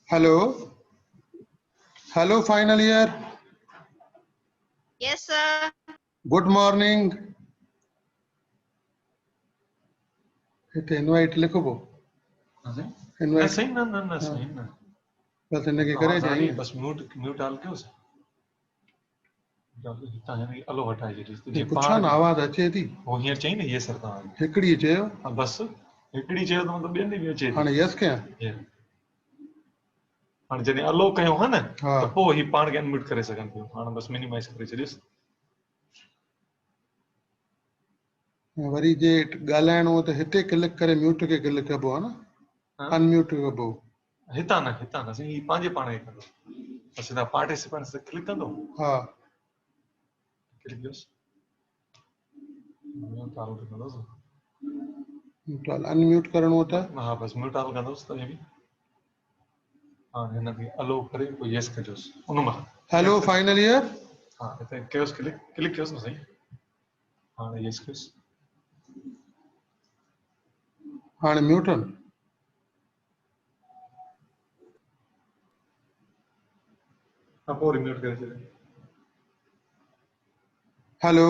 Hello. Hello, final year. Yes, sir. Good morning. It invite लिखो invite सही ना सही ना बस इनके करे जाएंगे बस म्यूट डाल के उसे अलो हटाए जे पुछा ना आवाज अचे थी वो हींअर चई न ये सर तव्हां हिकड़ी चयो बस हिकिड़ी चयो त मतलब ॿियनि बि अचे हाणे यस कयां हाणे जॾहिं अलो कयो हा न हा त पोइ ही पाण खे अनम्यूट करे सघनि पियो हाणे बस मिनिमाइज़ करे छॾियोसि वरी जे ॻाल्हाइणो हो त हिते क्लिक करे म्यूट खे क्लिक कबो आहे न अनम्यूट कबो हितां न साईं ही पंहिंजे पाण खे कंदो त सिधा पार्टिसिपेंट्स ते क्लिक कंदो हा क्लिक कयोसि चालू कंदोसि अनम्यूट करणो त हा बस म्यूट ऑन कंदोसि त बि हाणे हिनखे अलो करे पोइ यस कजोसि उन मां हेलो फाइनल ईयर हा हिते कयोसि क्लिक कयोसि न साईं हाणे यस कयोसि हाणे म्यूट हा पोइ रिम्यूट करे छॾियो हेलो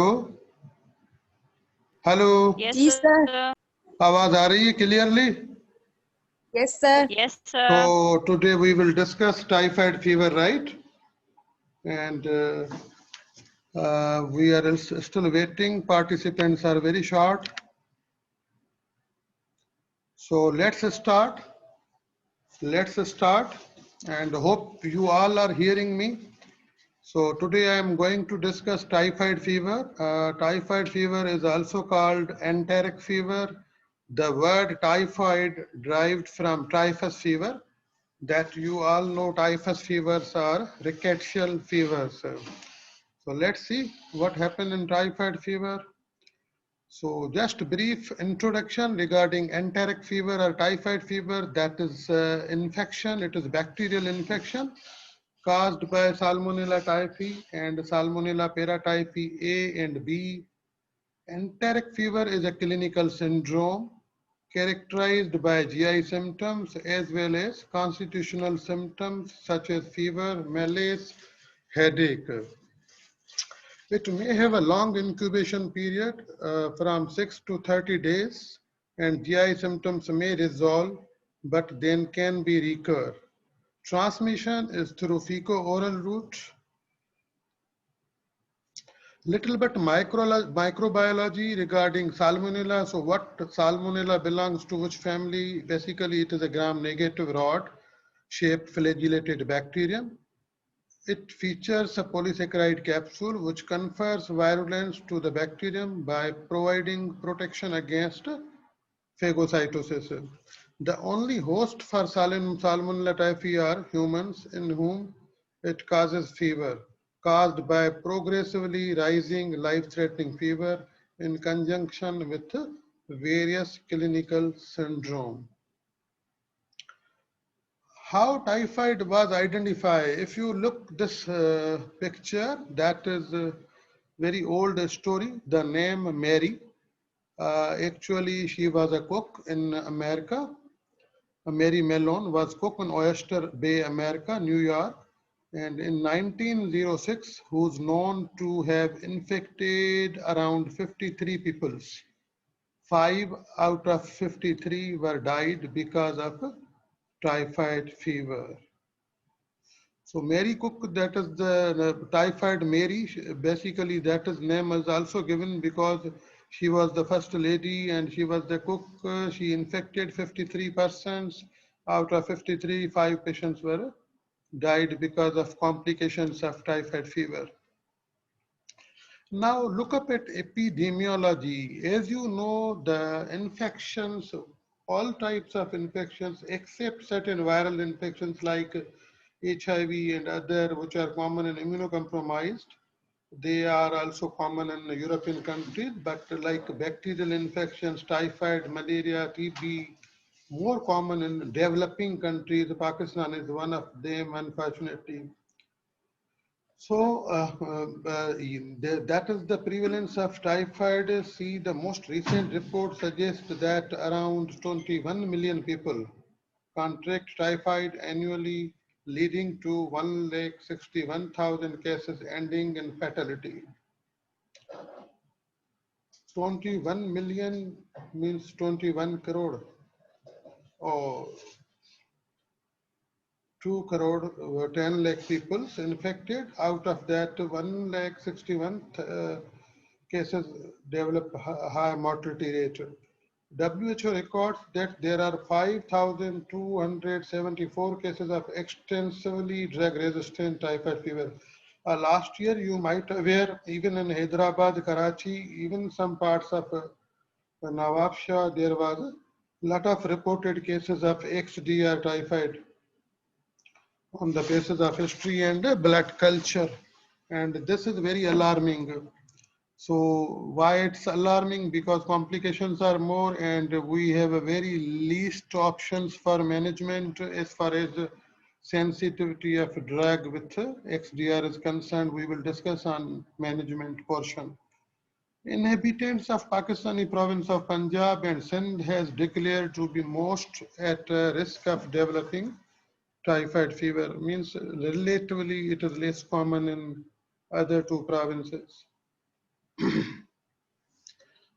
हेलो Yes, जी sir. सर। आवाज आ रही है clearly yes sir. Yes, So sir. today we will discuss typhoid fever, right? And we are still waiting. Participants are very short. So let's start. Let's start and hope you all are hearing me. So today I am going to discuss typhoid fever. Typhoid fever is also called enteric fever. The word typhoid derived from typhus fever. That you all know typhus fevers are rickettsial fevers. So let's see what happened in typhoid fever. So just brief introduction regarding enteric fever or typhoid fever. That is infection. It is bacterial infection caused by Salmonella typhi and Salmonella paratyphi A and B. Enteric fever is a clinical syndrome characterized by GI symptoms as well as constitutional symptoms such as fever, malaise, headache. It may have a long incubation period from 6 to 30 days, and GI symptoms may resolve but then can be recur. Transmission is through fecal-oral route. Little bit microbiology regarding Salmonella. So what Salmonella belongs to which family? Basically, it is a gram-negative rod-shaped flagellated bacterium. It features a polysaccharide capsule which confers virulence to the bacterium by providing protection against phagocytosis. The only host for Salmonella typhi are humans in whom it causes fever caused by progressively rising life-threatening fever in conjunction with various clinical syndrome. How typhoid was identified? If you look this picture, that is a very old story. The name Mary, actually she was a cook in America. Mary Mellon was cook in Oyster Bay, America, New York. And in 1906, who's known to have infected around 53 people. 5 out of 53 were died because of typhoid fever. So Mary Cook, that is the typhoid Mary, basically that is name is also given because she was the first lady and she was the cook. She infected 53 persons. Out of 53, 5 patients were died because of complications of typhoid fever. Now look up at epidemiology. As you know, the infections, all types of infections except certain viral infections like HIV and other which are common in immunocompromised. They are also common in European countries, but like bacterial infections, typhoid, malaria, TB, more common in developing countries. Pakistan is one of them, unfortunately. So that is the prevalence of typhoid. See, the most recent report suggests that around 21 million people contract typhoid annually, leading to 1,61,000 cases ending in fatality. 21 million means 21 crore. Or 2 crore 10 lakh people infected. Out of that, 1,61,000 cases develop high mortality rate. WHO records that there are 5,274 cases of extensively drug-resistant typhoid fever. Last year, you might aware, even in Hyderabad, Karachi, even some parts of Nawab Shah, there was a lot of reported cases of XDR typhoid on the basis of history and blood culture. And this is very alarming. So why it's alarming? Because complications are more and we have a very least options for management as far as sensitivity of drug with XDR is concerned. We will discuss on management portion. Inhabitants of Pakistani province of Punjab and Sindh has declared to be most at risk of developing typhoid fever. Means relatively it is less common in other two provinces.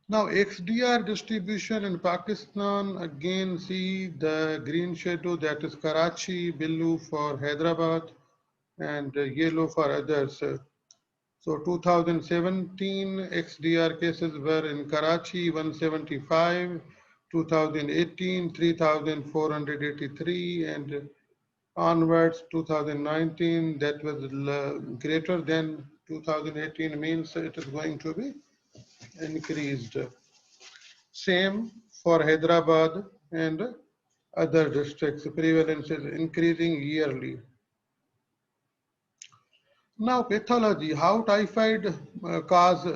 Now XDR distribution in Pakistan, again see the green shadow, that is Karachi, blue for Hyderabad and yellow for others. So 2017 XDR cases were in Karachi 175, 2018 3,483 and onwards 2019 that was greater than 2018, means it is going to be increased. Same for Hyderabad and other districts. Prevalence is increasing yearly. Now pathology, how typhoid cause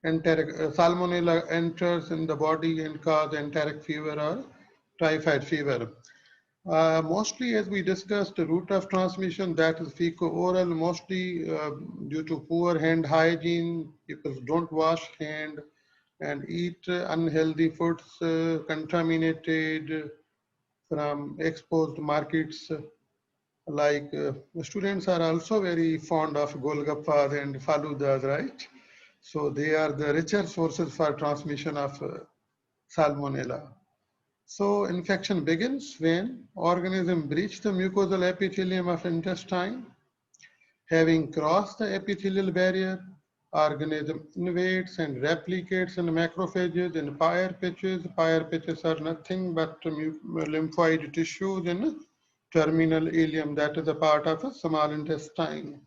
enteric, salmonella enters in the body and cause enteric fever or typhoid fever. Mostly, as we discussed, the route of transmission, that is fecal-oral, mostly due to poor hand hygiene. People don't wash hand and eat unhealthy foods contaminated from exposed markets. Like students are also very fond of golgappas and faludas, right? So they are the richer sources for transmission of salmonella. So infection begins when organism breach the mucosal epithelium of intestine. Having crossed the epithelial barrier, organism invades and replicates in macrophages and Peyer's patches. Peyer's patches are nothing but lymphoid tissues in terminal ileum, that is a part of a small intestine.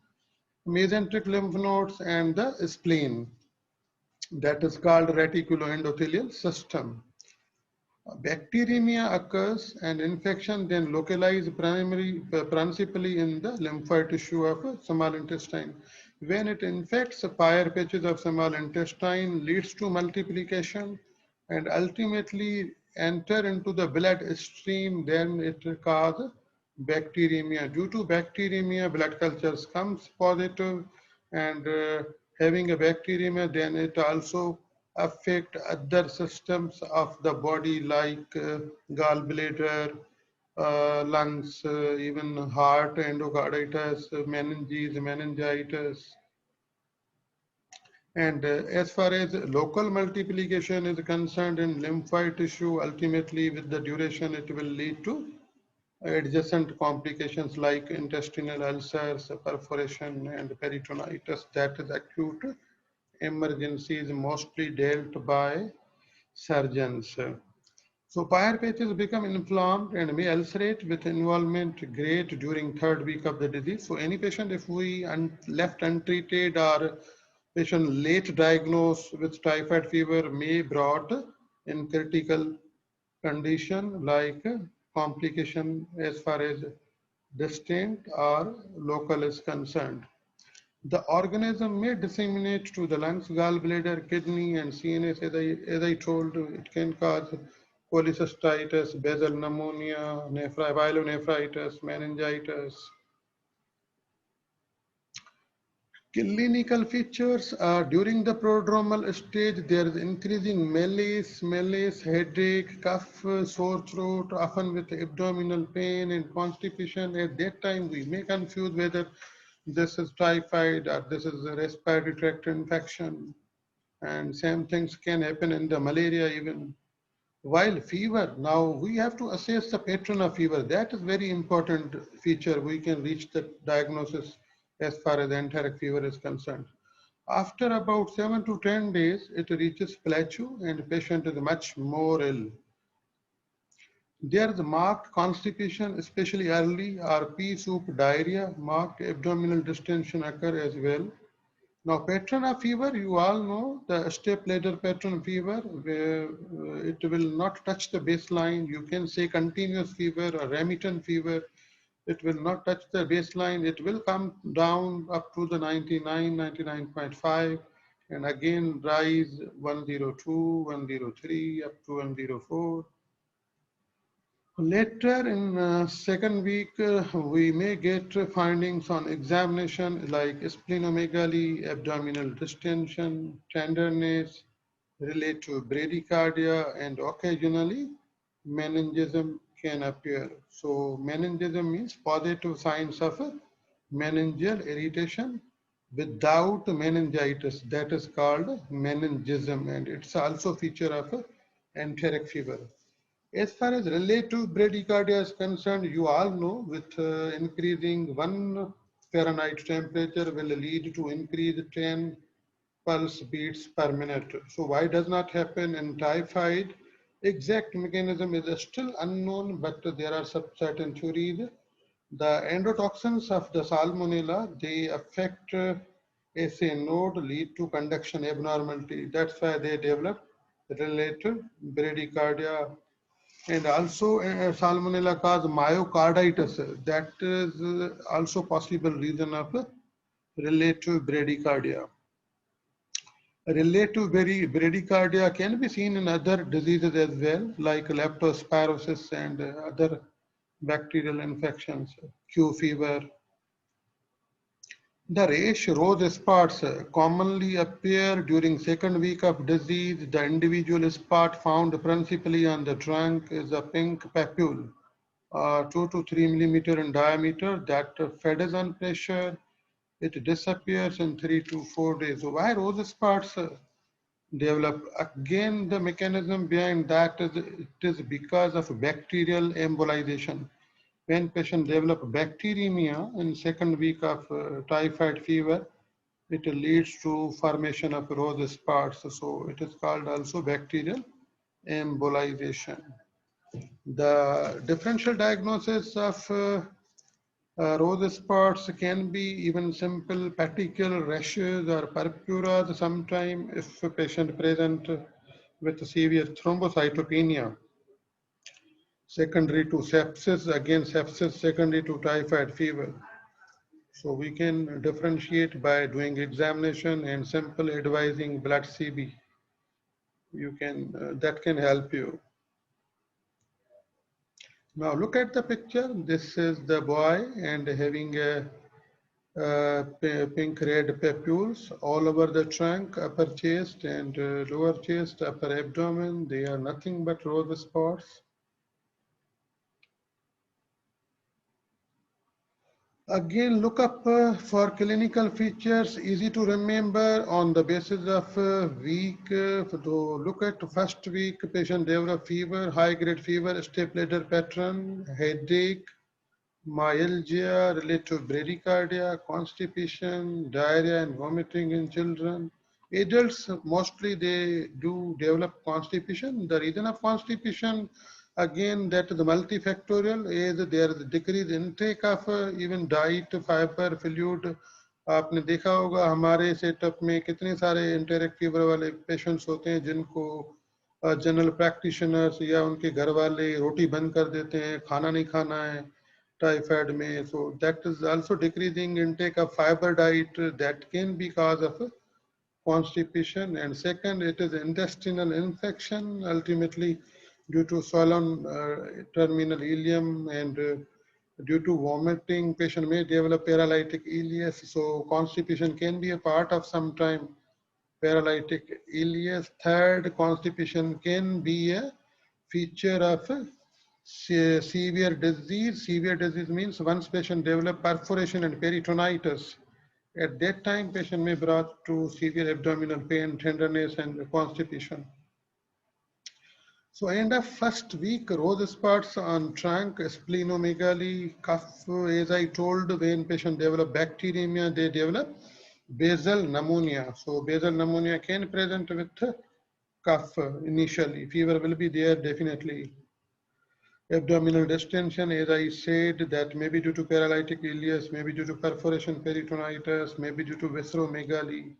Mesenteric lymph nodes and the spleen, that is called reticuloendothelial system. Bacteremia occurs and infection then localize principally in the lymphoid tissue of a small intestine. When it infects Peyer's patches of small intestine, leads to multiplication and ultimately enter into the blood stream, then it causes bacteremia. Due to bacteremia, blood cultures comes positive, and having a bacteremia, then it also affect other systems of the body like gallbladder, lungs, even heart, endocarditis, meningitis. And as far as local multiplication is concerned in lymphoid tissue, ultimately with the duration, it will lead to adjacent complications like intestinal ulcers, perforation, and peritonitis. That is acute emergencies mostly dealt by surgeons. So Peyer's patches become inflamed and may ulcerate with involvement grade during third week of the disease. So any patient, if we left untreated or patient late diagnosed with typhoid fever, may brought in critical condition like complication as far as distant or local is concerned. The organism may disseminate to the lungs, gallbladder, kidney, and CNS. As I told, it can cause cholecystitis, basal pneumonia, pyelonephritis, meningitis. Clinical features during the prodromal stage, there is increasing malaise, headache, cough, sore throat, often with abdominal pain and constipation. At that time, we may confuse whether this is typhoid or this is a respiratory tract infection. And same things can happen in the malaria even. While fever, now we have to assess the pattern of fever. That is very important feature. We can reach the diagnosis as far as enteric fever is concerned. After about 7 to 10 days, it reaches plateau and the patient is much more ill. There is marked constipation, especially early, or pea soup diarrhea, marked abdominal distension occur as well. Now, pattern of fever, you all know the step ladder pattern fever, where it will not touch the baseline. You can say continuous fever or remittent fever. It will not touch the baseline. It will come down up to the 99, 99.5, and again rise 102, 103, up to 104. Later in second week, we may get findings on examination like splenomegaly, abdominal distension, tenderness, relate to bradycardia, and occasionally meningism can appear. So meningism means positive signs of a meningeal irritation without meningitis. That is called meningism, and it's also feature of a enteric fever. As far as relative bradycardia is concerned, you all know with increasing 1 Fahrenheit temperature will lead to increased 10 pulse beats per minute. So why does not happen in typhoid? Exact mechanism is still unknown, but there are certain theories. The endotoxins of the salmonella, they affect SA node, lead to conduction abnormality. That's why they develop relative bradycardia, and also salmonella cause myocarditis. That is also possible reason of relative bradycardia. Relative bradycardia can be seen in other diseases as well, like leptospirosis and other bacterial infections, Q fever. The rash rose spots commonly appear during second week of disease. The individual spot found principally on the trunk is a pink papule, 2 to 3 millimeter in diameter, that feeds on pressure. It disappears in 3 to 4 days. So why rose spots develop? Again, the mechanism behind that is it is because of bacterial embolization. When patient develop bacteremia in second week of typhoid fever, it leads to formation of rose spots. So it is called also bacterial embolization. The differential diagnosis of rose spots can be even simple petechial rashes or purpuras sometime if a patient present with severe thrombocytopenia. Secondary to sepsis, again sepsis secondary to typhoid fever. So we can differentiate by doing examination and simple advising blood CB. You can, that can help you. Now look at the picture. This is the boy and having a pink red papules all over the trunk, upper chest and lower chest, upper abdomen. They are nothing but rose spots. Again, look up for clinical features, easy to remember on the basis of week. To look at first week, patient develop fever, high grade fever, step ladder pattern, headache, myalgia related to bradycardia, constipation, diarrhea and vomiting in children. Adults, mostly they do develop constipation. The reason of constipation, again, that is multifactorial, is there is decreased intake of even diet, fiber, fluid. आपने देखा होगा हमारे setup में कितने सारे इंटेरेक्ट fever वाले patients होते हैं जिनको जनरल प्रैक्टिशनर्स या उनके घर वाले रोटी बंद कर देते हैं, खाना नहीं खाना है typhoid may. So that is also decreasing intake of fiber diet that can be cause of constipation. And second, it is intestinal infection ultimately due to swollen terminal ileum and Due to vomiting, patient may develop paralytic ileus. So constipation can be a part of sometime paralytic ileus. Third, constipation can be a feature of severe disease. Severe disease means once patient develop perforation and peritonitis. At that time, patient may brought to severe abdominal pain, tenderness, and constipation. So end of first week, rose spots on trunk, splenomegaly, cough. As I told, when patient develop bacteremia, they develop basal pneumonia. So basal pneumonia can present with cough initially. Fever will be there definitely. Abdominal distension, as I said, that may be due to paralytic ileus, maybe due to perforation peritonitis, maybe due to visceromegaly.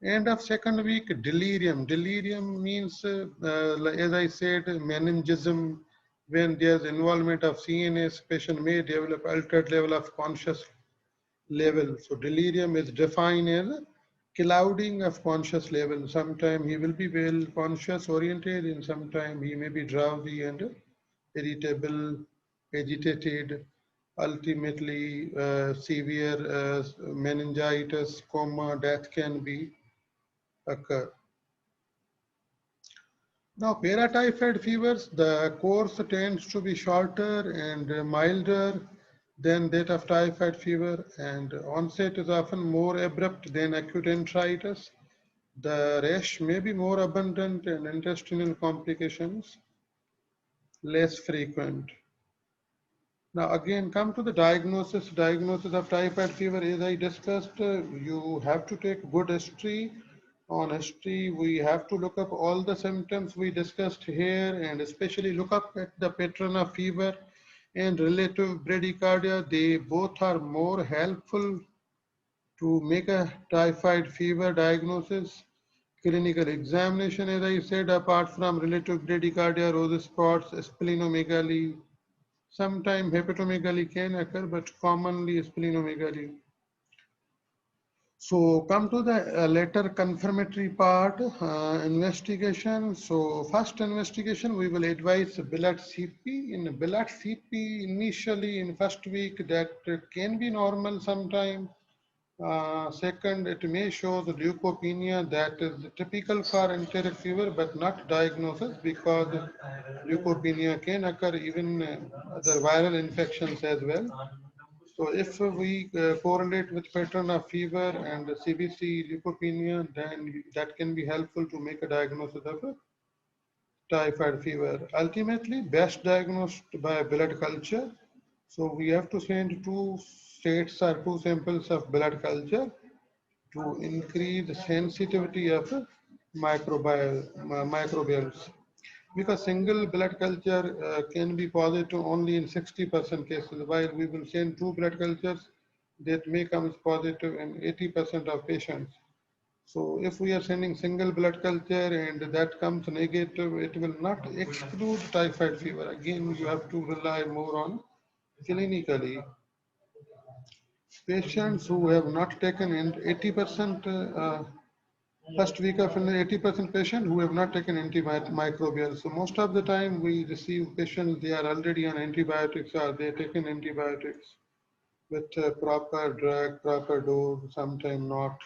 End of second week, delirium. Delirium means, as I said, meningism. When there's involvement of CNS, patient may develop altered level of conscious level. So delirium is defined as clouding of conscious level. Sometimes he will be well conscious oriented, and sometimes he may be drowsy and irritable, agitated. Ultimately, severe meningitis, coma, death can be occur. Now, paratyphoid fevers, the course tends to be shorter and milder than that of typhoid fever, and onset is often more abrupt than acute enteritis. The rash may be more abundant and intestinal complications less frequent. Now again, come to the diagnosis. Diagnosis of typhoid fever, as I discussed, you have to take good history. On history, we have to look up all the symptoms we discussed here, and especially look up at the pattern of fever and relative bradycardia. They both are more helpful to make a typhoid fever diagnosis. Clinical examination, as I said, apart from relative bradycardia, rose spots, splenomegaly, sometimes hepatomegaly can occur, but commonly splenomegaly. So come to the later confirmatory part, investigation. So first investigation, we will advise blood CP. In blood CP, initially in first week, that can be normal sometime. Second, it may show the leukopenia that is typical for enteric fever, but not diagnosis, because leukopenia can occur even other viral infections as well. So if we correlate with pattern of fever and CBC leukopenia, then that can be helpful to make a diagnosis of a typhoid fever. Ultimately, best diagnosed by blood culture. So we have to send two states or two samples of blood culture to increase the sensitivity of microbials. Because single blood culture can be positive only in 60% cases, while we will send two blood cultures that may come positive in 80% of patients. So if we are sending single blood culture and that comes negative, it will not exclude typhoid fever. Again, you have to rely more on clinically. Patients who have not taken in 80% first week of an 80% patient who have not taken antimicrobials. So most of the time we receive patients, they are already on antibiotics or they taken antibiotics with proper drug, proper dose, sometimes not.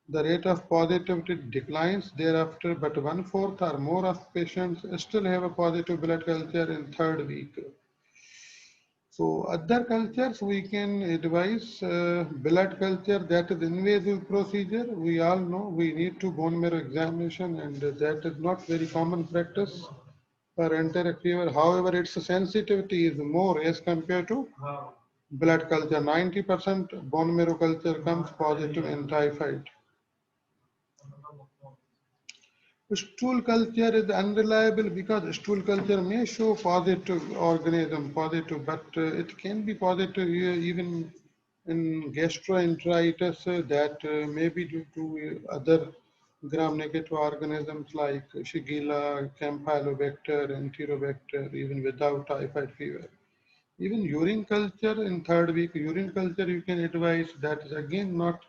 The rate of positivity declines thereafter, but 1/4 or more of patients still have a positive blood culture in third week. So other cultures we can advise blood culture, that is invasive procedure. We all know we need to bone marrow examination, and that is not very common practice for enteric fever. However, its sensitivity is more as compared to blood culture. 90% bone marrow culture comes positive in typhoid. Stool culture is unreliable because stool culture may show positive organism, positive, but it can be positive even in gastroenteritis that may be due to other gram-negative organisms like Shigella, Campylobacter, Enterobacter, even without typhoid fever. Even urine culture in third week, urine culture you can advise, that is again not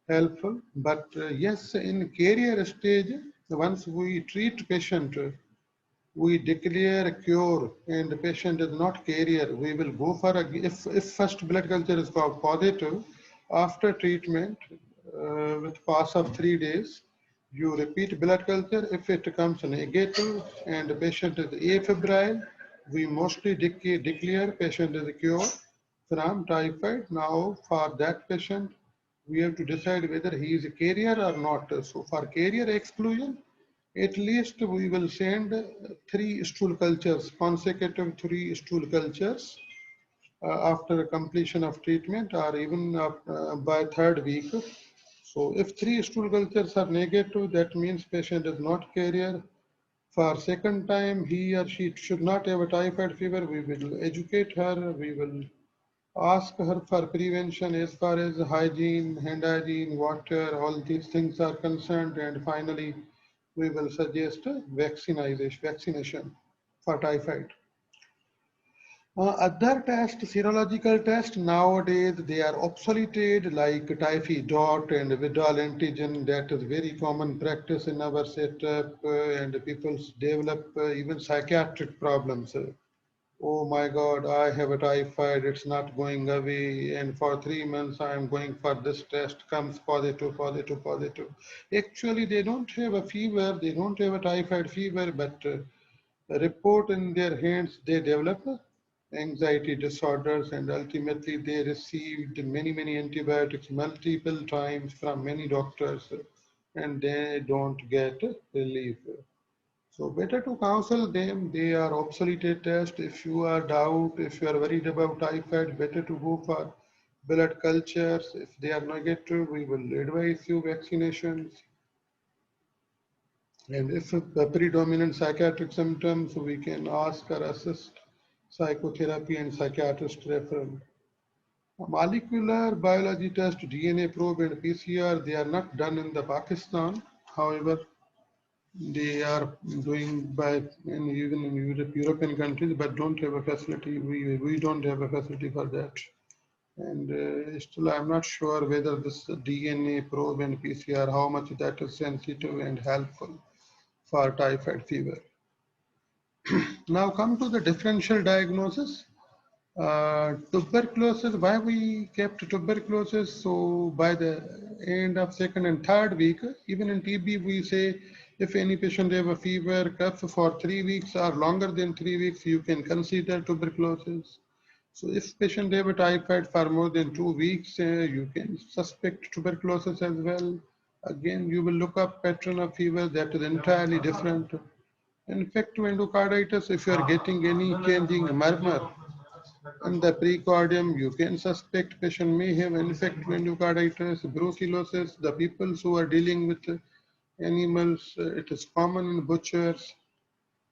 helpful. But yes, in carrier stage, once we treat patient we declare a cure and the patient is not carrier, we will go for if first blood culture is positive, after treatment with pass of 3 days, you repeat blood culture. If it comes negative and the patient is afebrile, we mostly declare patient is cured from typhoid. Now for that patient, we have to decide whether he is a carrier or not. So for carrier exclusion, at least we will send 3 stool cultures, consecutive 3 stool cultures after completion of treatment or even by 3rd week. So if 3 stool cultures are negative, that means patient is not carrier. For second time, he or she should not have a typhoid fever. We will educate her. We will ask her for prevention as far as hygiene, hand hygiene, water, all these things are concerned. And finally, we will suggest vaccination for typhoid. Other tests, serological tests, nowadays they are obsoleted like typhi dot and Vidal antigen. That is very common practice in our setup, and people develop even psychiatric problems. Oh my God, I have a typhoid, it's not going away. And for 3 months, I am going for this test, comes positive, positive, positive. Actually, they don't have a fever, they don't have a typhoid fever, but a report in their hands, they develop anxiety disorders, and ultimately they received many, many antibiotics multiple times from many doctors, and they don't get relief. So better to counsel them. They are obsolete test. If you are doubt, if you are worried about typhoid, better to go for blood cultures. If they are negative, we will advise you vaccinations. And if the predominant psychiatric symptoms, we can ask or assist psychotherapy and psychiatrist referral. A molecular biology test, DNA probe and PCR, they are not done in the Pakistan. However, they are doing by even in European countries, but don't have a facility. We don't have a facility for that. And still, I'm not sure whether this DNA probe and PCR, how much that is sensitive and helpful for typhoid fever. Now come to the differential diagnosis. Tuberculosis, why we kept tuberculosis? So by the end of second and third week, even in TB, we say if any patient have a fever, cough for 3 weeks or longer than 3 weeks, you can consider tuberculosis. So if patient have a typhoid for more than 2 weeks, you can suspect tuberculosis as well. Again, you will look up pattern of fever that is entirely different. Infective endocarditis, if you are getting any changing murmur in the precordium, you can suspect patient may have infective endocarditis. Brucellosis, the people who are dealing with animals, it is common in butchers.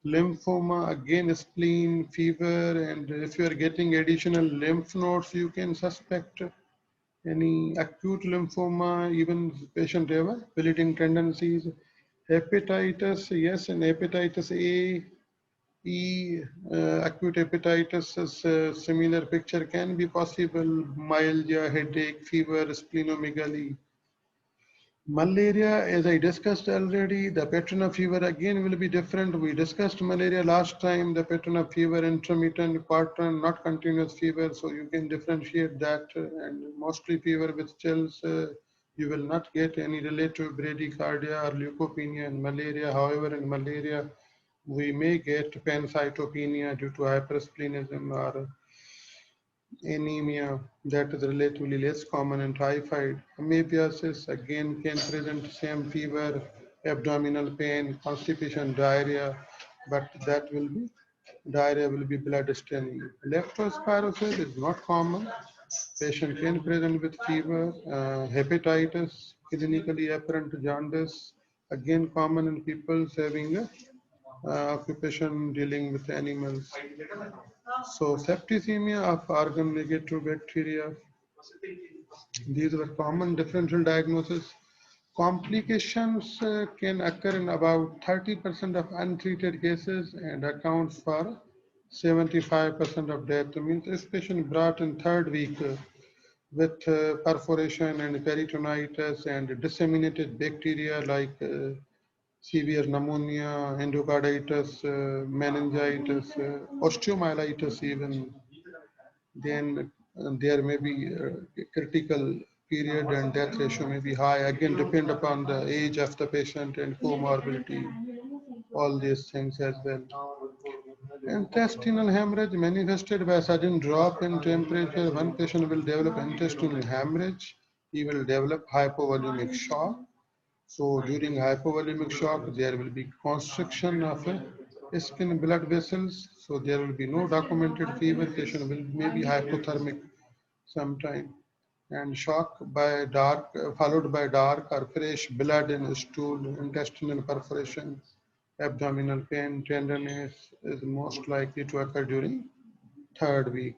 Lymphoma, again spleen, fever, and if you are getting additional lymph nodes, you can suspect any acute lymphoma, even patient have bleeding tendencies. Hepatitis, yes, and hepatitis A, E, acute hepatitis is a similar picture can be possible. Myalgia, headache, fever, splenomegaly. Malaria, as I discussed already, the pattern of fever again will be different. We discussed malaria last time, the pattern of fever, intermittent, pattern, not continuous fever. So you can differentiate that, and mostly fever with chills. You will not get any relative bradycardia or leukopenia in malaria. However, in malaria, we may get pancytopenia due to hypersplenism or anemia that is relatively less common in typhoid. Amoebiasis again can present same fever, abdominal pain, constipation, diarrhea, but that will be diarrhea will be blood staining. Leptospirosis is not common. Patient can present with fever, hepatitis, clinically apparent jaundice, again common in people having a occupation dealing with animals. So septicemia of organ negative bacteria, these were common differential diagnosis. Complications can occur in about 30% of untreated cases and accounts for 75% of death. Means this patient brought in third week with perforation and peritonitis and disseminated bacteria like severe pneumonia, endocarditis, meningitis, osteomyelitis even. Then there may be a critical period and death ratio may be high. Again, depend upon the age of the patient and comorbidity, all these things as well. Intestinal hemorrhage manifested by sudden drop in temperature. One patient will develop intestinal hemorrhage. He will develop hypovolemic shock. So during hypovolemic shock, there will be constriction of skin blood vessels. So there will be no documented fever. Patient will maybe hypothermic sometime. And shock by dark, followed by dark or fresh blood in stool, intestinal perforation, abdominal pain, tenderness is most likely to occur during third week.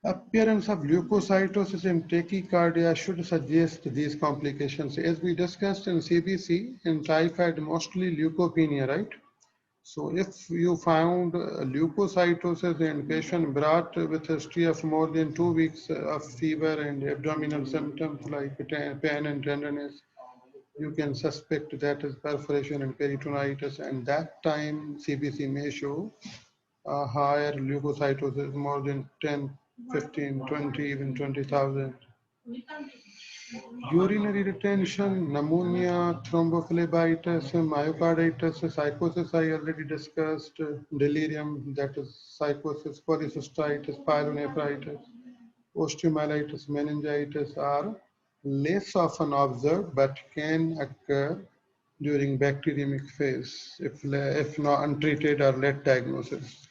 Appearance of leukocytosis in tachycardia should suggest these complications. As we discussed in CBC, in typhoid, mostly leukopenia, right? So if you found leukocytosis in patient brought with history of more than 2 weeks of fever and abdominal symptoms like pain and tenderness, you can suspect that is perforation and peritonitis, and that time CBC may show a higher leukocytosis, more than 10, 15, 20, even 20,000. Urinary retention, pneumonia, thrombophlebitis, myocarditis, psychosis I already discussed, delirium, that is psychosis, polycystitis, pyelonephritis, osteomyelitis, meningitis are less often observed but can occur during bacteremic phase if not untreated or late diagnosis.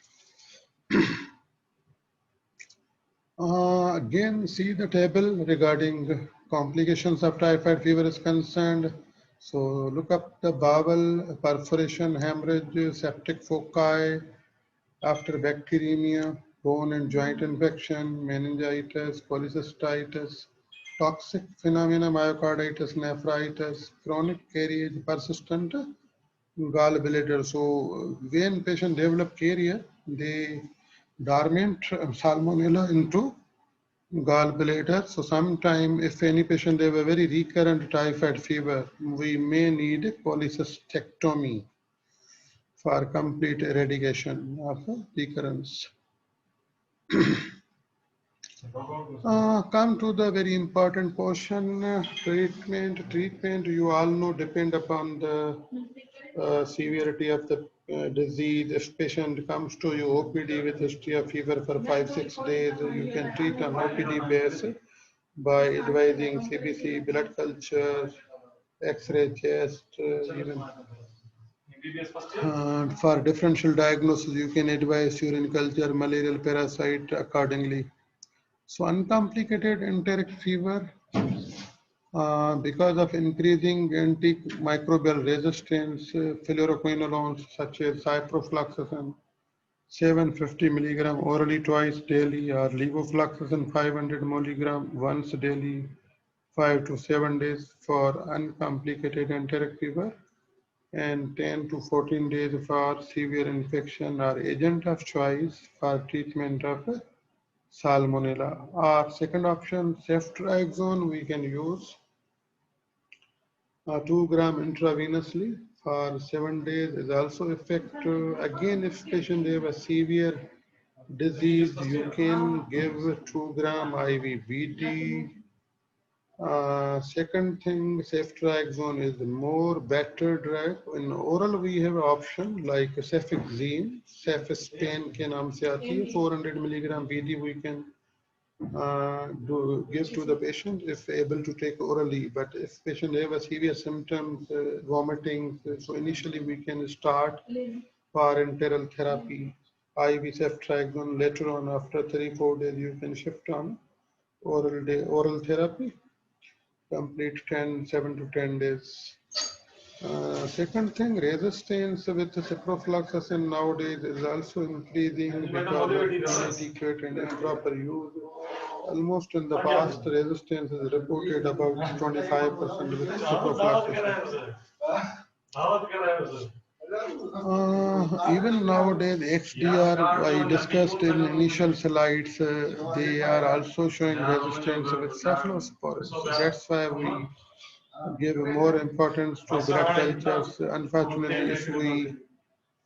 Again, see the table regarding complications of typhoid fever is concerned. So look up the bowel, perforation, hemorrhage, septic foci, after bacteremia, bone and joint infection, meningitis, polycystitis, toxic phenomena, myocarditis, nephritis, chronic carriage, persistent gallbladder. So when patient develop carrier, they dormant salmonella into gallbladder. So sometime if any patient have a very recurrent typhoid fever, we may need cholecystectomy for complete eradication of recurrence. Come to the very important portion, treatment. Treatment, you all know, depend upon the severity of the disease. If patient comes to you OPD with history of fever for 5-6 days, you can treat on OPD basis by advising CBC, blood culture, X-ray chest, even for differential diagnosis, you can advise urine culture, malarial parasite accordingly. So uncomplicated enteric fever, because of increasing antimicrobial resistance, fluoroquinolones such as ciprofloxacin 750 milligram orally twice daily or levofloxacin 500 milligram once daily, 5 to 7 days for uncomplicated enteric fever, and 10 to 14 days for severe infection are agent of choice for treatment of salmonella. Our second option, ceftriaxone, we can use 2 gram intravenously for 7 days is also effective. Again, if patient have a severe disease, you can give 2 gram IV BD. Second thing, ceftriaxone is more better drug. In oral, we have option like cefixime, cefispain के नाम से आती है, 400 milligram BD we can give to the patient if able to take orally. But if patient have a severe symptoms, vomiting, so initially we can start parenteral therapy, IV ceftriaxone. Later on, after 3-4 days, you can shift on oral therapy. Complete 7 to 10 days. Second thing, resistance with ciprofloxacin nowadays is also increasing because of inadequate and improper use. Almost in the past, resistance is reported about 25% with ciprofloxacin. Even nowadays, XDR, I discussed in initial slides, they are also showing resistance with cephalosporins. So that's why we give more importance to blood cultures. Unfortunately, if we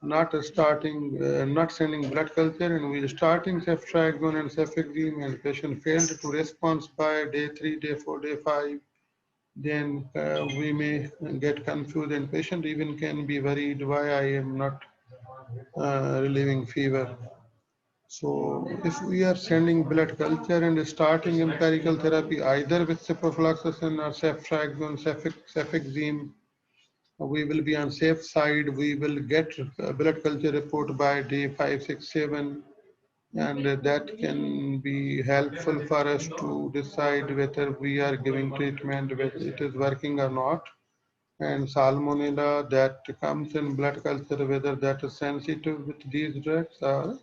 not sending blood culture and we starting ceftriaxone and cefixime and patient failed to respond by day 3, day 4, day 5, then we may get confused and patient even can be worried why I am not relieving fever. So if we are sending blood culture and starting empirical therapy either with ciprofloxacin or ceftriaxone, cefixime, we will be on safe side. We will get a blood culture report by day 5, 6, 7, and that can be helpful for us to decide whether we are giving treatment, whether it is working or not. And salmonella that comes in blood culture, whether that is sensitive with these drugs or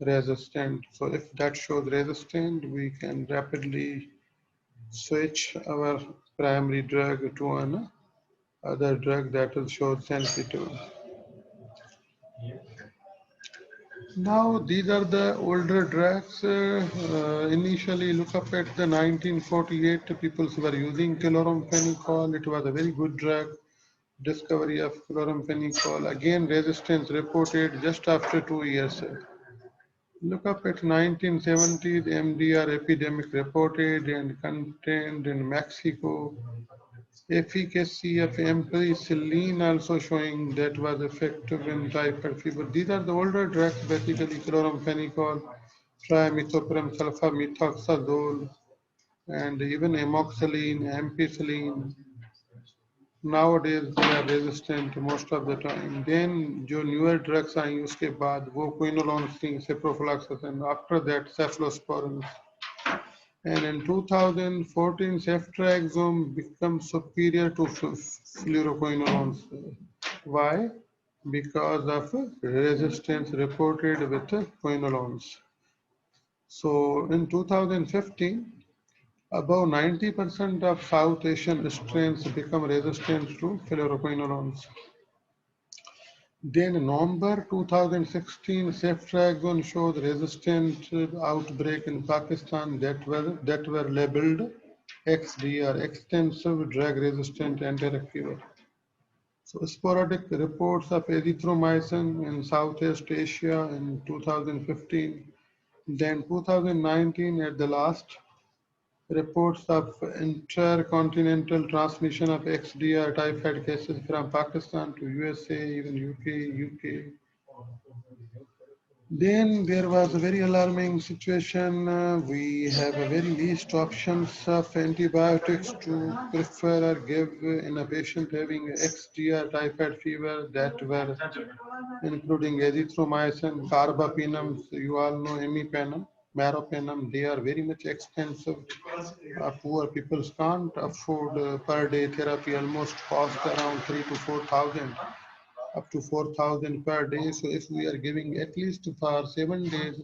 resistant. So if that shows resistant, we can rapidly switch our primary drug to an other drug that will show sensitive. Now these are the older drugs. Initially, look up at the 1948. People were using chloramphenicol. It was a very good drug. Discovery of chloramphenicol. Again, resistance reported just after 2 years. Look up at 1970s. MDR epidemic reported and contained in Mexico. Efficacy of ampicillin also showing that was effective in typhoid fever. These are the older drugs, basically chloramphenicol, trimethoprim, sulfamethoxazole, and even amoxicillin, ampicillin. Nowadays they are resistant most of the time. Then जो newer drugs आए उसके बाद वो quinolones थी, ciprofloxacin. After that cephalosporins. And in 2014, ceftriaxone becomes superior to fluoroquinolones. Why? Because of resistance reported with quinolones. So in 2015, above 90% of South Asian strains become resistant to fluoroquinolones. Then in November 2016, ceftriaxone showed resistant outbreak in Pakistan that were labeled XDR, extensive drug resistant enteric fever. So sporadic reports of azithromycin in Southeast Asia in 2015. Then 2019 at the last, reports of intercontinental transmission of XDR typhoid cases from Pakistan to USA, even UK. Then there was a very alarming situation. We have a very least options of antibiotics to prefer or give in a patient having XDR typhoid fever that were including azithromycin, carbapenem, you all know imipenem, meropenem. They are very much expensive. Poor people can't afford per day therapy, almost cost around 3 to 4,000, up to 4,000 per day. So if we are giving at least for 7 days,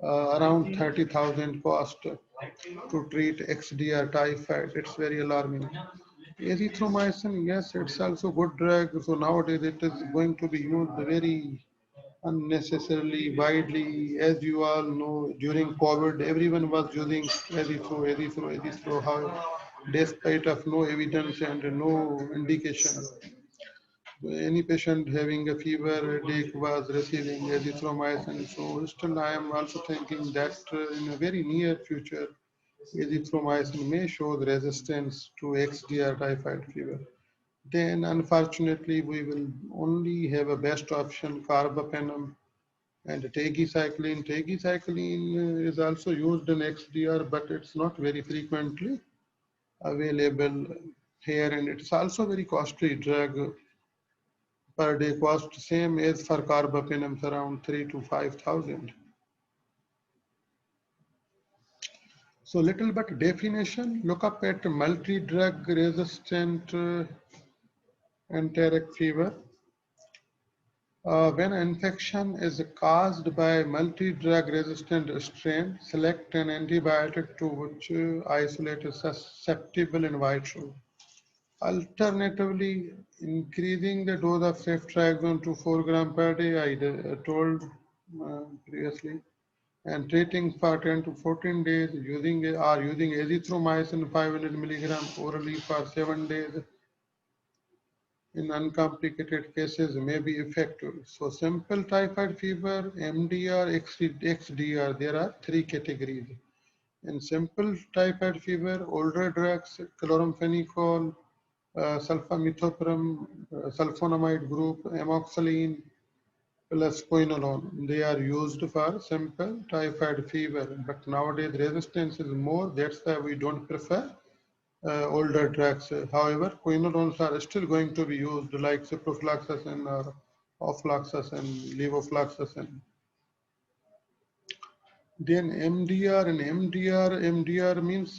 around 30,000 cost to treat XDR typhoid, it's very alarming. Azithromycin, yes, it's also good drug. So nowadays it is going to be used very unnecessarily widely. As you all know, during COVID, everyone was using azithro, how despite of no evidence and no indication. Any patient having a fever headache was receiving azithromycin. So still I am also thinking that in a very near future, azithromycin may show the resistance to XDR typhoid fever. Then unfortunately, we will only have a best option, carbapenem and tetracycline. Tetracycline is also used in XDR, but it's not very frequently available here, and it's also very costly drug. Per day cost same as for carbapenem, around 3 to 5,000. So little bit definition, look up at multi-drug resistant enteric fever. When infection is caused by multi-drug resistant strain, select an antibiotic to which isolate is susceptible in vitro. Alternatively, increasing the dose of ceftriaxone to 4 grams per day, I told previously. and treating for 10 to 14 days using azithromycin 500 milligram orally for 7 days in uncomplicated cases may be effective. So simple typhoid fever, MDR, XDR, there are three categories. In simple typhoid fever, older drugs, chloramphenicol, sulfamethoprene, sulfonamide group, amoxicillin, plus quinolone. They are used for simple typhoid fever. But nowadays resistance is more. That's why we don't prefer older drugs. However, quinolones are still going to be used like ciprofloxacin or ofloxacin, levofloxacin. Then MDR and MDR means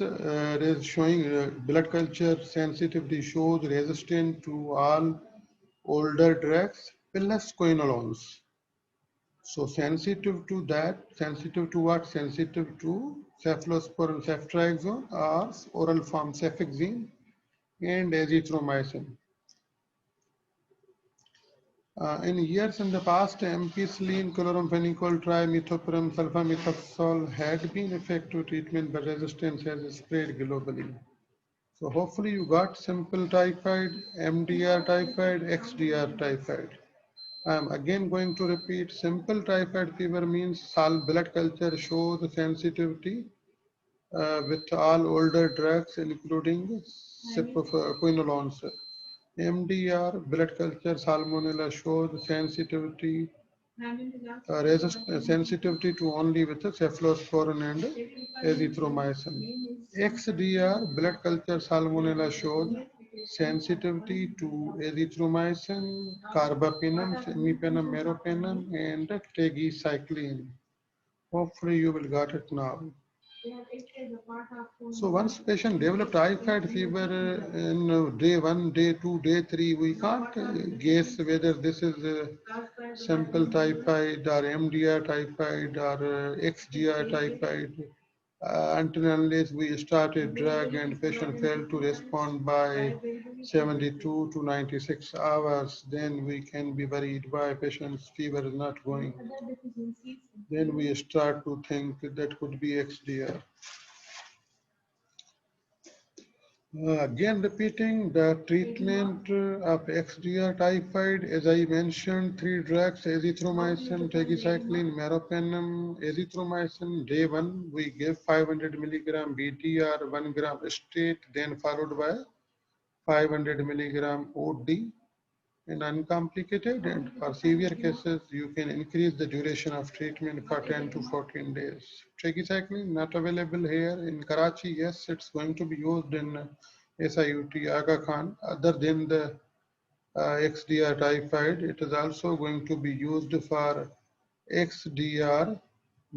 showing blood culture sensitivity shows resistant to all older drugs plus quinolones. So sensitive to that, sensitive to what? Sensitive to cephalosporin, ceftriaxone or oral form cefixime and azithromycin. In years in the past, ampicillin, chloramphenicol, trimethoprim, sulfamethoxazole had been effective treatment, but resistance has spread globally. So hopefully you got simple typhoid, MDR typhoid, XDR typhoid. I am again going to repeat, simple typhoid fever means blood culture shows sensitivity with all older drugs including quinolones. MDR blood culture salmonella shows sensitivity sensitivity to only with the cephalosporin and azithromycin. XDR blood culture salmonella shows sensitivity to azithromycin, carbapenem, imipenem, meropenem, and tetracycline. Hopefully you will got it now. So once patient developed typhoid fever in day 1, day 2, day 3, we can't guess whether this is simple typhoid or MDR typhoid or XDR typhoid until unless we started drug and patient failed to respond by 72 to 96 hours, then we can be worried why patient's fever is not going. Then we start to think that could be XDR. Again, repeating the treatment of XDR typhoid, as I mentioned, three drugs, azithromycin, tetracycline, meropenem. Azithromycin, day 1, we give 500 milligram BTR, 1 gram straight, then followed by 500 milligram OD. In uncomplicated and for severe cases, you can increase the duration of treatment for 10 to 14 days. Tetracycline not available here in Karachi. Yes, it's going to be used in SIUT Aga Khan. Other than the XDR typhoid, it is also going to be used for XDR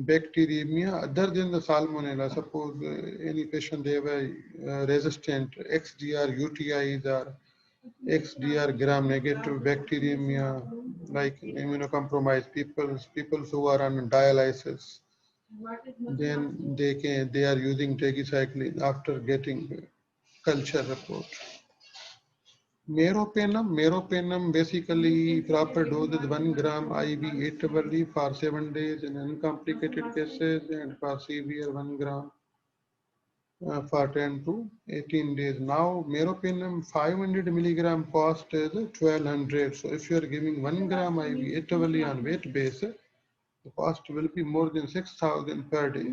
bacteremia other than the salmonella. Suppose any patient they were resistant XDR UTIs or XDR gram-negative bacteremia, like immunocompromised people who are on dialysis, then they are using tetracycline after getting culture report. Meropenem basically proper dose is 1 gram IV intervally for 7 days in uncomplicated cases and for severe 1 gram for 10 to 18 days. Now, meropenem 500 milligram cost is 1200. So if you are giving 1 gram IV intervally on weight base, the cost will be more than 6,000 per day.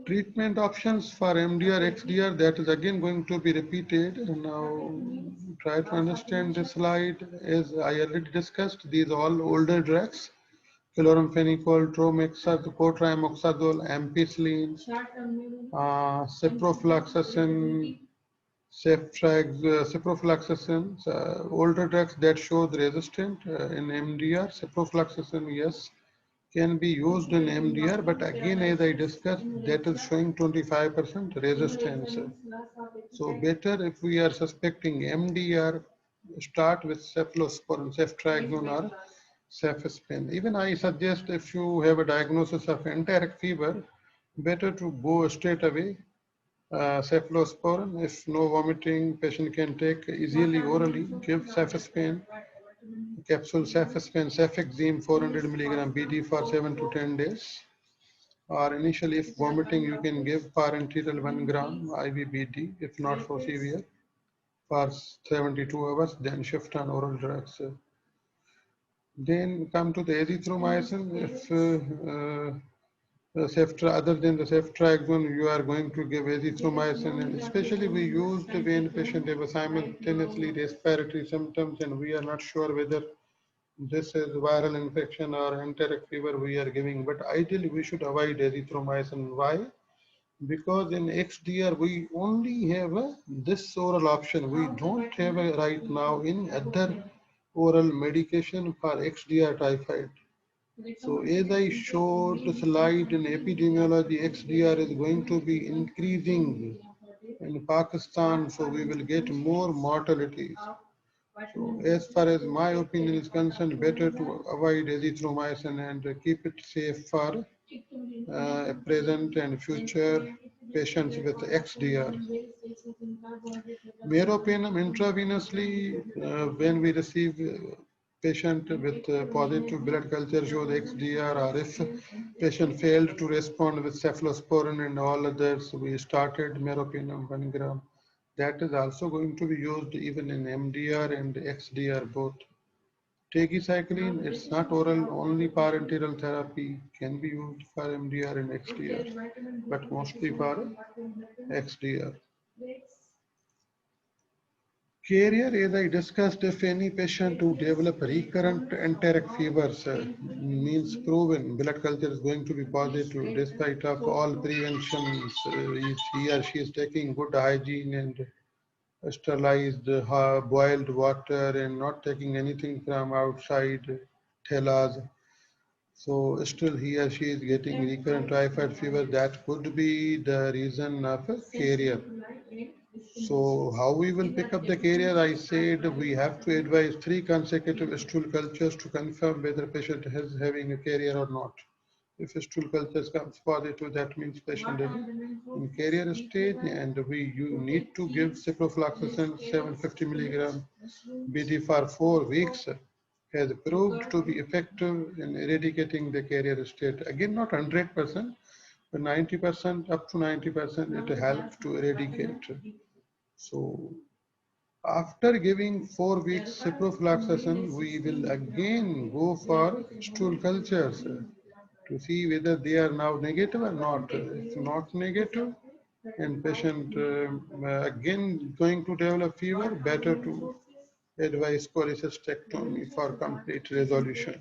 Treatment options for MDR, XDR, that is again going to be repeated. Now, try to understand this slide. As I already discussed, these are all older drugs. Chloramphenicol, tromexazole, cotrimoxazole, ampicillin, ciprofloxacin, ciprofloxacin, older drugs that show the resistant in MDR. Ciprofloxacin, yes, can be used in MDR, but again, as I discussed, that is showing 25% resistance. So better if we are suspecting MDR, start with cephalosporin, ceftriaxone or cefspin. Even I suggest if you have a diagnosis of enteric fever, better to go straight away cephalosporin. If no vomiting, patient can take easily orally, give cefspin capsule cefazolin, cefixime 400 milligram BD for 7 to 10 days. Or initially, if vomiting, you can give parenteral 1 gram IV BD, if not so severe, for 72 hours, then shift on oral drugs. Then come to the azithromycin. If other than the ceftriaxone, you are going to give azithromycin, and especially we used when patient have simultaneously respiratory symptoms, and we are not sure whether this is viral infection or enteric fever we are giving. But ideally, we should avoid azithromycin. Why? Because in XDR, we only have this oral option. We don't have right now in other oral medication for XDR typhoid. So as I showed the slide in epidemiology, XDR is going to be increasing in Pakistan, so we will get more mortalities. So as far as my opinion is concerned, better to avoid azithromycin and keep it safe for present and future patients with XDR. Meropenem intravenously, when we receive patient with positive blood culture shows XDR, or if patient failed to respond with cephalosporin and all others, we started meropenem 1 gram. That is also going to be used even in MDR and XDR both. Tetracycline, it's not oral, only parenteral therapy can be used for MDR and XDR, but mostly for XDR. Carrier, as I discussed, if any patient who develop recurrent enteric fevers, means proven blood culture is going to be positive despite of all preventions, if he or she is taking good hygiene and sterilized boiled water and not taking anything from outside thellas. So still he or she is getting recurrent typhoid fever. That could be the reason of a carrier. So how we will pick up the carrier? I said we have to advise 3 consecutive stool cultures to confirm whether patient is having a carrier or not. If stool cultures comes positive, that means patient is in carrier stage, and you need to give ciprofloxacin 750 milligram BD for 4 weeks. Has proved to be effective in eradicating the carrier state. Again, not 100%, but 90%, up to 90%, it helps to eradicate. So after giving 4 weeks ciprofloxacin, we will again go for stool cultures to see whether they are now negative or not. If not negative, and patient again going to develop fever, better to advise cholecystectomy for complete resolution.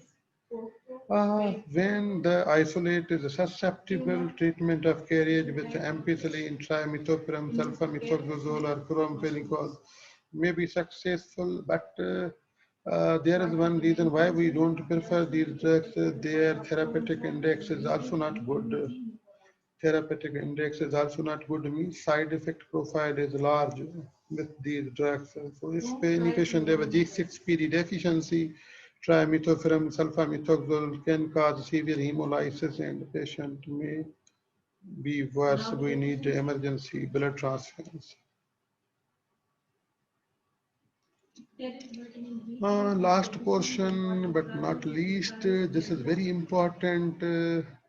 When the isolate is susceptible, treatment of carriage with ampicillin, trimethoprim, sulfamethoxazole, or chloramphenicol may be successful, but there is one reason why we don't prefer these drugs. Their therapeutic index is also not good. Therapeutic index is also not good, means side effect profile is large with these drugs. So if any patient have a G6PD deficiency, trimethoprim, sulfamethoxazole can cause severe hemolysis and the patient may be worse. We need emergency blood transfusions. Last portion, but not least, this is very important.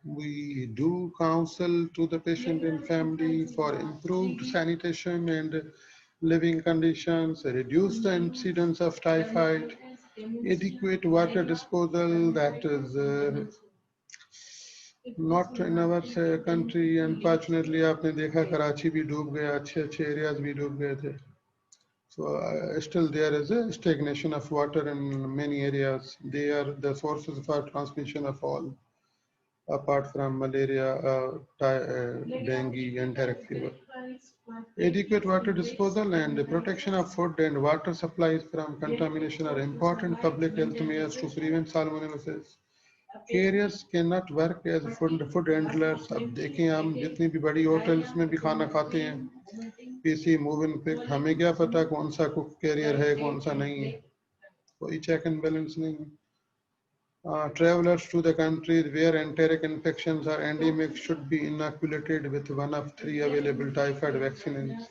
We do counsel to the patient and family for improved sanitation and living conditions, reduce the incidence of typhoid, adequate water disposal, that is not in our country. Unfortunately, आपने देखा कराची भी डूब गया, अच्छे areas भी डूब गए थे. So still there is a stagnation of water in many areas. They are the sources for transmission of all, apart from malaria, dengue, and enteric fever. Adequate water disposal and the protection of food and water supplies from contamination are important public health measures to prevent salmonellosis. Carriers cannot work as food handlers. अब देखें हम जितनी भी बड़ी hotels में भी खाना खाते हैं, पीसी मूव इन पिक, हमें क्या पता कौन सा कुक कैरियर है कौन सा नहीं है, कोई चेक एंड बैलेंस नहीं है. Travelers to the countries where enteric infections are endemic should be inoculated with one of 3 available typhoid vaccines.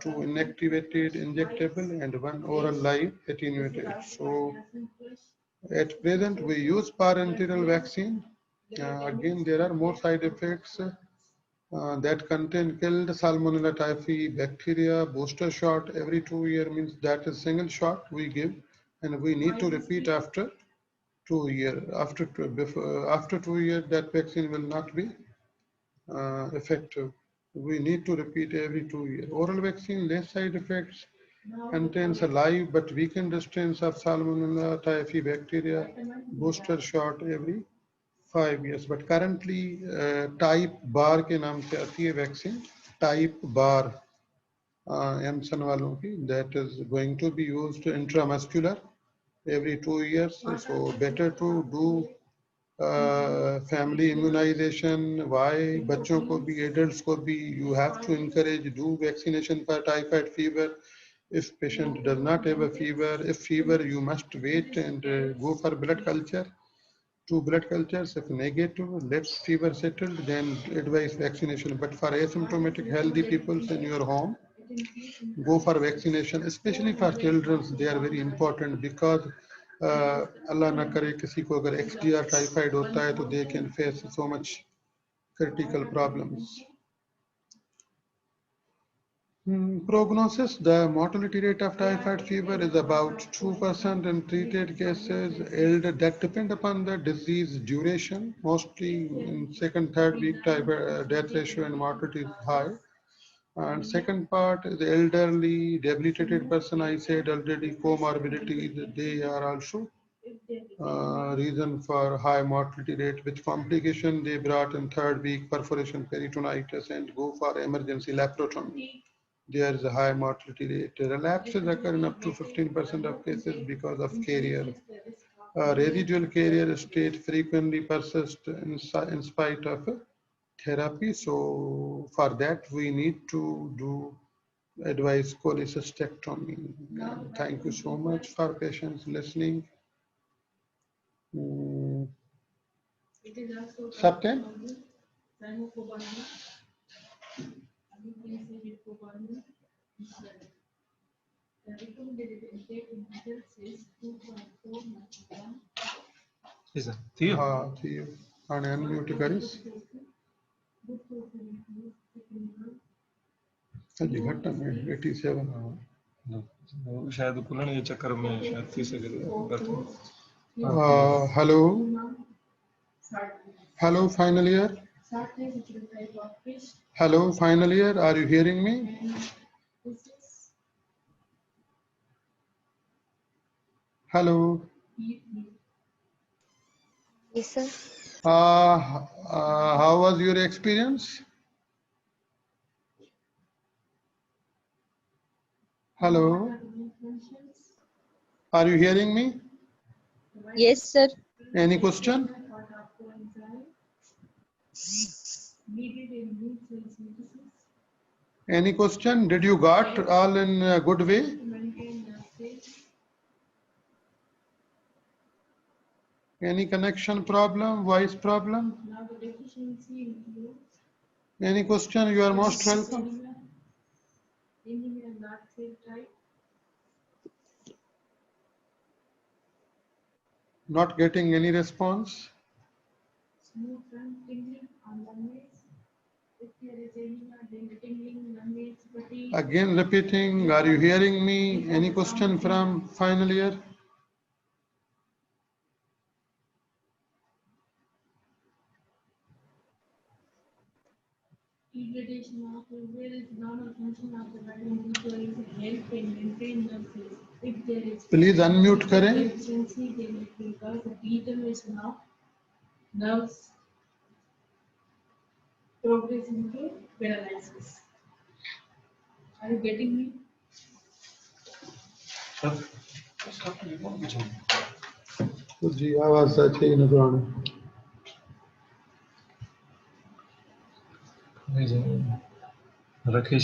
two inactivated injectable and one oral live attenuated. So at present we use parenteral vaccine. Again, there are more side effects that contain killed Salmonella typhi bacteria. Booster shot every 2 years means that is single shot we give, and we need to repeat after 2 years. After 2 years, that vaccine will not be effective. We need to repeat every 2 years. Oral vaccine, less side effects, contains a live but weakened strains of Salmonella typhi bacteria. Booster shot every 5 years. But currently, type bar के नाम से आती है vaccine. Type bar, Amson वालों की, that is going to be used intramuscular every 2 years. So better to do family immunization. Why? बच्चों को भी, adults को भी, you have to encourage do vaccination for typhoid fever. If patient does not have a fever, if fever, you must wait and go for blood culture. 2 blood cultures. If negative, let fever settled, then advise vaccination. But for asymptomatic healthy people in your home, go for vaccination, especially for children. They are very important because Allah na kare kisi ko agar XDR typhoid hota hai, to they can face so much critical problems. Prognosis, the mortality rate of typhoid fever is about 2% in treated cases. That depend upon the disease duration. Mostly in second, third week, typhoid death ratio and mortality is high. And second part is the elderly, debilitated person. I said already comorbidity, they are also reason for high mortality rate. With complication, they brought in third week perforation peritonitis and go for emergency laparotomy. There is a high mortality rate. Relapses occur in up to 15% of cases because of carrier. Residual carrier state frequently persists in spite of therapy. So for that, we need to do advise cholecystectomy. Thank you so much for patience listening. Sapten? Theo? हाँ थियो and unmute करिस अजी घट्टा में 87 वो शायद खुलने के चक्कर में शायद 30 second hello final year, hello final year, are you hearing me? Hello. Yes, sir. How was your experience? Hello. Are you hearing me? Yes, sir. Any question? Any question? Did you got all in a good way? Any connection problem, voice problem? Any question? You are most welcome. Not getting any response. Again repeating, are you hearing me? Any question from final year? Please unmute करें. Nerves progress into paralysis. Are you getting me? जी आवाज अच्छी नहीं पुरानी. रखे